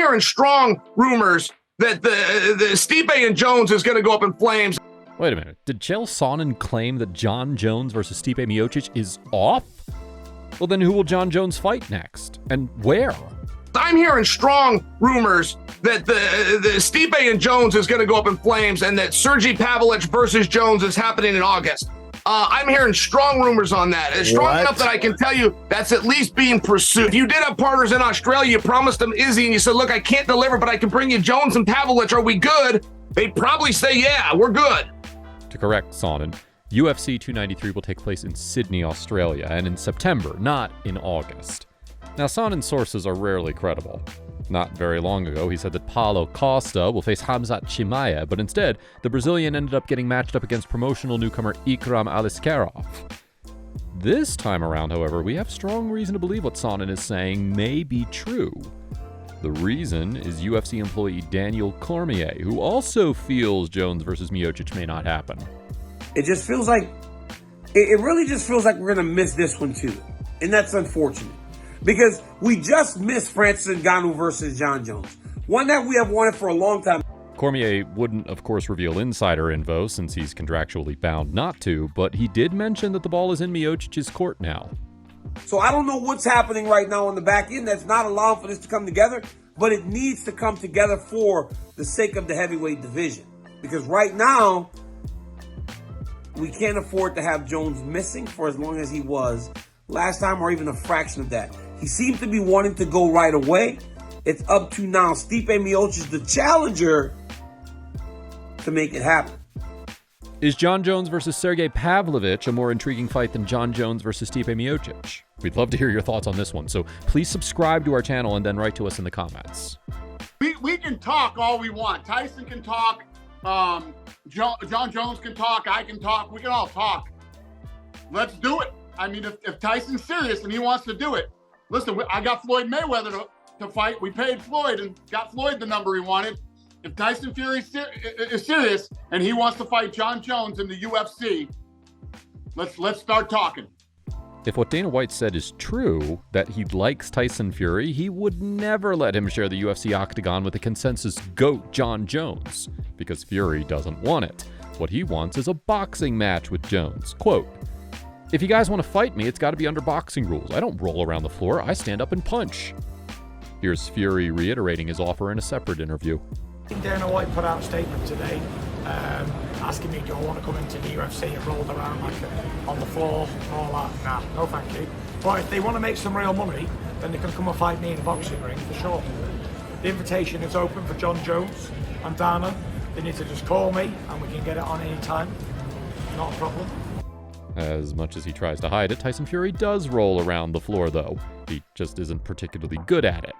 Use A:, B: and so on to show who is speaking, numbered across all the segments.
A: Hearing strong rumors that the Stipe and Jones is going to go up in flames.
B: Wait a minute. Did Chael Sonnen claim that Jon Jones versus Stipe Miocic is off? Well, then who will Jon Jones fight next? And where?
A: I'm hearing strong rumors that the Stipe and Jones is going to go up in flames and that Sergey Pavlovich versus Jones is happening in August. I'm hearing strong rumors on that. It's strong enough that I can tell you that's at least being pursued. If you did have partners in Australia, you promised them Izzy, and you said, look, I can't deliver, but I can bring you Jones and Pavlovich. Are we good? They'd probably say, yeah, we're good.
B: To correct Sonnen, UFC 293 will take place in Sydney, Australia, and in September, not in August. Now, Sonnen's sources are rarely credible. Not very long ago, he said that Paulo Costa will face Khamzat Chimaev, but instead, the Brazilian ended up getting matched up against promotional newcomer Ikram Aliskerov. This time around, however, we have strong reason to believe what Sonnen is saying may be true. The reason is UFC employee Daniel Cormier, who also feels Jones versus Miocic may not happen.
C: It just feels like, it really just feels like we're going to miss this one too. And that's unfortunate. Because we just missed Francis Ngannou versus Jon Jones. One that we have wanted for a long time.
B: Cormier wouldn't, of course, reveal insider info since he's contractually bound not to, but he did mention that the ball is in Miocic's court now.
C: So I don't know what's happening right now on the back end that's not allowing for this to come together, but it needs to come together for the sake of the heavyweight division. Because right now, we can't afford to have Jones missing for as long as he was last time, or even a fraction of that. He seems to be wanting to go right away. It's up to now Stipe Miocic, the challenger, to make it happen.
B: Is Jon Jones versus Sergey Pavlovich a more intriguing fight than Jon Jones versus Stipe Miocic? We'd love to hear your thoughts on this one, so please subscribe to our channel and then write to us in the comments.
D: We can talk all we want. Tyson can talk. Jon Jones can talk. I can talk. We can all talk. Let's do it. I mean, if Tyson's serious and he wants to do it, listen, I got Floyd Mayweather to fight. We paid Floyd and got Floyd the number he wanted. If Tyson Fury is serious and he wants to fight Jon Jones in the UFC, let's start talking.
B: If what Dana White said is true, that he likes Tyson Fury, he would never let him share the UFC octagon with the consensus GOAT Jon Jones, because Fury doesn't want it. What he wants is a boxing match with Jones. Quote, "If you guys want to fight me, it's got to be under boxing rules. I don't roll around the floor, I stand up and punch." Here's Fury reiterating his offer in a separate interview.
E: Dana White put out a statement today asking me, do I want to come into the UFC and roll around like on the floor and all that? Nah, no thank you. But if they want to make some real money, then they can come and fight me in a boxing ring for sure. The invitation is open for Jon Jones and Dana. They need to just call me and we can get it on any time. Not a problem.
B: As much as he tries to hide it, Tyson Fury does roll around the floor, though. He just isn't particularly good at it.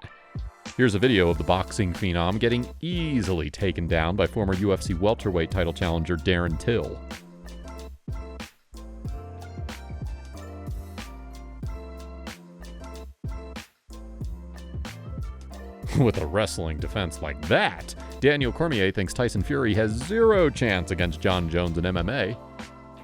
B: Here's a video of the boxing phenom getting easily taken down by former UFC welterweight title challenger Darren Till. With a wrestling defense like that, Daniel Cormier thinks Tyson Fury has zero chance against Jon Jones in MMA.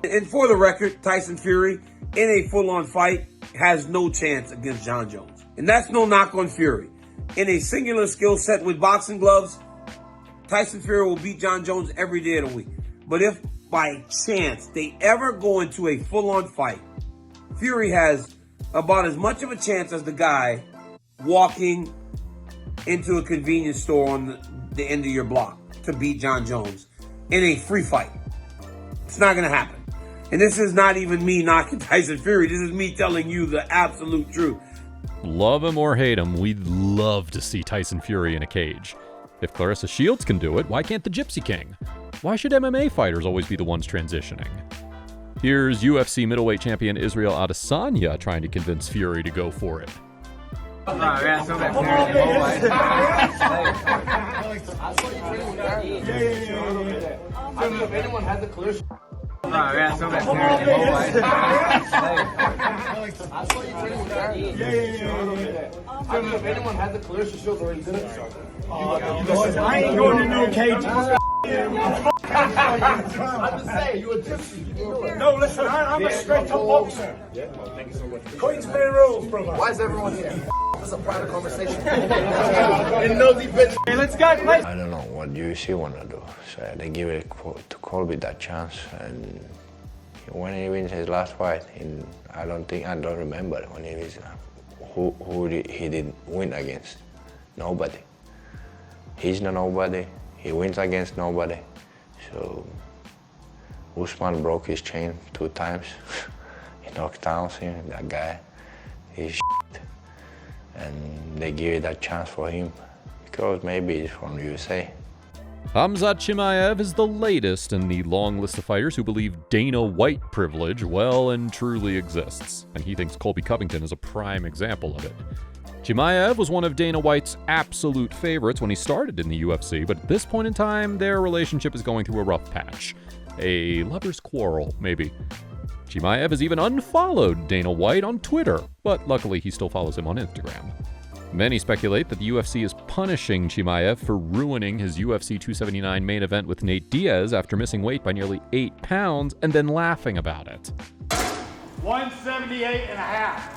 C: And for the record, Tyson Fury, in a full-on fight, has no chance against Jon Jones. And that's no knock on Fury. In a singular skill set with boxing gloves, Tyson Fury will beat Jon Jones every day of the week. But if by chance they ever go into a full-on fight, Fury has about as much of a chance as the guy walking into a convenience store on the end of your block to beat Jon Jones in a free fight. It's not going to happen. And this is not even me knocking Tyson Fury. This is me telling you the absolute truth.
B: Love him or hate him, we'd love to see Tyson Fury in a cage. If Clarissa Shields can do it, why can't the Gypsy King? Why should MMA fighters always be the ones transitioning? Here's UFC middleweight champion Israel Adesanya trying to convince Fury to go for it.
E: I ain't going to no cage.
D: I'm just saying, you a gypsy.
E: No, listen, I'm a straight up boxer.
D: Yeah, well, thank you so much.
E: According to their rules, brother.
D: Why is everyone here?
F: is a private conversation. And nosy bitch. Hey, let's go.
G: I don't know what UFC want to do. So they give it to Colby that chance, and when he wins his last fight, I don't remember when he wins. Who he did win against? Nobody. He's not nobody. He wins against nobody. So Usman broke his chain 2 times. He knocked down him. That guy, he's shit. And they give it that chance for him because maybe he's from USA.
B: Khamzat Chimaev is the latest in the long list of fighters who believe Dana White privilege well and truly exists, and he thinks Colby Covington is a prime example of it. Chimaev was one of Dana White's absolute favorites when he started in the UFC, but at this point in time, their relationship is going through a rough patch. A lover's quarrel, maybe. Chimaev has even unfollowed Dana White on Twitter, but luckily he still follows him on Instagram. Many speculate that the UFC is punishing Chimaev for ruining his UFC 279 main event with Nate Diaz after missing weight by nearly 8 pounds and then laughing about it.
E: 178 and a half.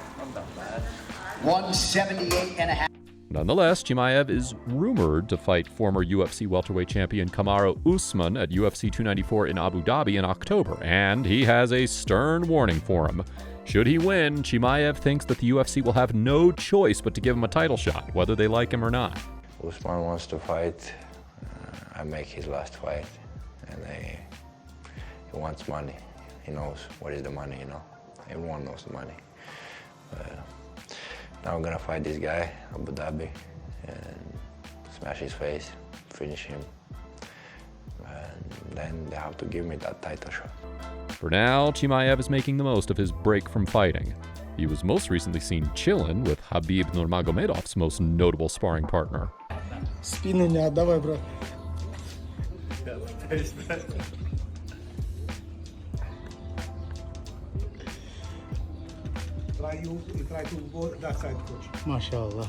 F: 178 and a half.
B: Nonetheless, Chimaev is rumored to fight former UFC welterweight champion Khamzat Usman at UFC 294 in Abu Dhabi in October, and he has a stern warning for him. Should he win, Chimaev thinks that the UFC will have no choice but to give him a title shot, whether they like him or not.
G: Usman wants to fight. I make his last fight, and he wants money. He knows what is the money, you know. Everyone knows the money. Now I'm gonna fight this guy, Abu Dhabi, and smash his face, finish him, and then they have to give me that title shot.
B: For now, Chimaev is making the most of his break from fighting. He was most recently seen chillin' with Khabib Nurmagomedov's most notable sparring partner.
H: Спины не отдавай, брат. Try to go that side, coach. MashaAllah.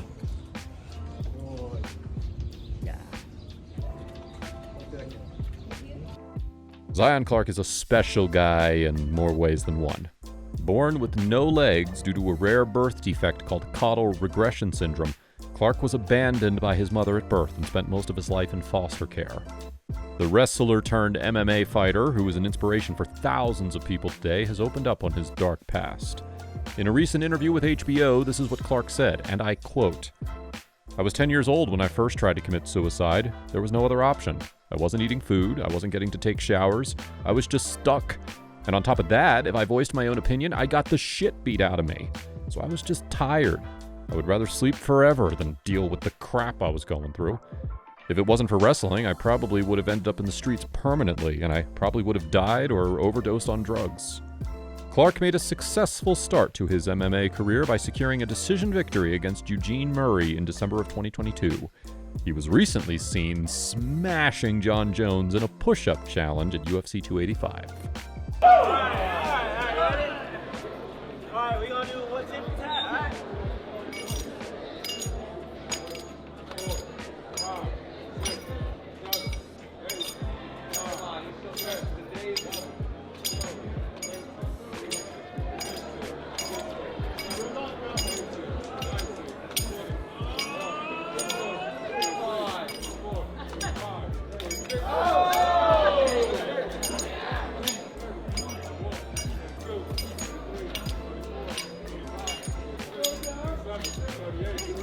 B: Zion Clark is a special guy in more ways than one. Born with no legs due to a rare birth defect called caudal regression syndrome, Clark was abandoned by his mother at birth and spent most of his life in foster care. The wrestler turned MMA fighter, who is an inspiration for thousands of people today, has opened up on his dark past. In a recent interview with HBO, this is what Clark said, and I quote, "I was 10 years old when I first tried to commit suicide. There was no other option. I wasn't eating food, I wasn't getting to take showers, I was just stuck. And on top of that, if I voiced my own opinion, I got the shit beat out of me. So I was just tired. I would rather sleep forever than deal with the crap I was going through. If it wasn't for wrestling, I probably would have ended up in the streets permanently, and I probably would have died or overdosed on drugs." Clark made a successful start to his MMA career by securing a decision victory against Eugene Murray in December of 2022. He was recently seen smashing Jon Jones in a push-up challenge at UFC 285.
I: All right, we gonna do one tip for tat, all right?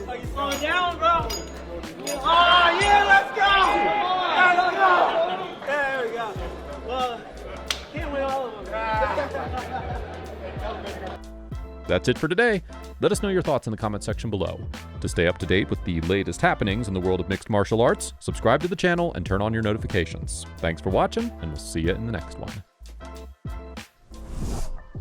I: Are you slowing down, bro? Oh, yeah, let's go! Let's go! There we go. Well, can't win all of them.
B: That's it for today. Let us know your thoughts in the comment section below. To stay up to date with the latest happenings in the world of mixed martial arts, subscribe to the channel and turn on your notifications. Thanks for watching, and we'll see you in the next one.